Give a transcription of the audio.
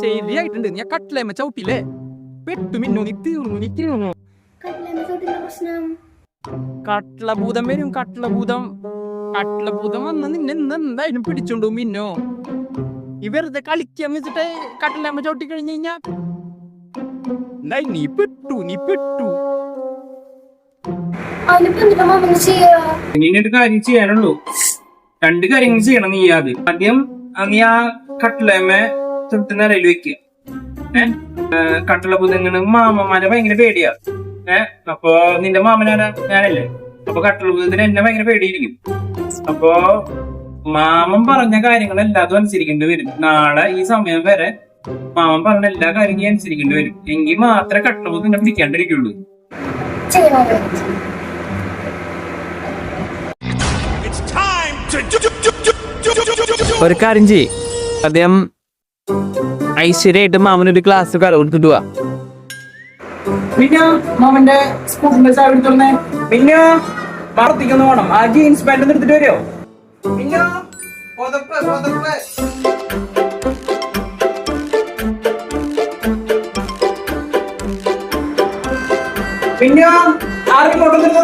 ശരിയായിട്ടുണ്ട്. ഞാൻ കട്ടിലേമ്മ ചവിട്ടില്ലേ പെട്ടു മിന്നു. നീ തീർന്നു. കട്ടിളഭൂതം വരും. കട്ടിളഭൂതം വന്ന് നിന്നെ എന്തായാലും പിടിച്ചോണ്ടു മിന്നോ. ഈ വെറുതെ കളിക്കാൻ വെച്ചിട്ട് കട്ടിലേമ്മ ചവിട്ടി കഴിഞ്ഞു കഴിഞ്ഞാ നീ പെട്ടു. ഒരു കാര്യം ചെയ്യാനുള്ളൂ. 2 കാര്യങ്ങൾ ചെയ്യണം. നീ ആദ്യം നീ ആ കട്ടിലേമ്മ തൊട്ട് നിലയിൽ വെക്കുക. കട്ടിളഭൂതങ്ങളും മാമന്മാരെ ഭയങ്കര പേടിയാ. അപ്പൊ നിന്റെ ഞാനല്ലേ. അപ്പൊ കട്ടിളഭൂതത്തിന് എന്നെ ഭയങ്കര പേടിയിരിക്കും. അപ്പൊ മാമൻ പറഞ്ഞ കാര്യങ്ങൾ എല്ലാതും അനുസരിക്കേണ്ടി വരും. നാളെ ഈ സമയം വരെ മാമൻ പറഞ്ഞ എല്ലാ കാര്യങ്ങളും അനുസരിക്കേണ്ടി വരും. എങ്കിൽ മാത്രമേ കട്ടിളഭൂതത്തിനെ പിടിക്കാണ്ടിരിക്കുള്ളൂ. ഒരു കാര്യം ചെയ്യ്. അദ്ദേഹം ഐശ്വര്യമായിട്ട് മാമനൊരു ക്ലാസ് കൊടുത്തിട്ട് പോവാ. പിന്നെ മാമന്റെ സ്കൂട്ടറിന്റെ ചാവി എടുത്തോളേ. പിന്നെ വാർത്തിക്കൊന്ന് പോണം. ആ ജീൻസ് പാന്റ് ഒന്ന് എടുത്തിട്ട് വരുമോ? പിന്നെ പിന്നെ ആർക്കും കൊണ്ടുവന്നിട്ട്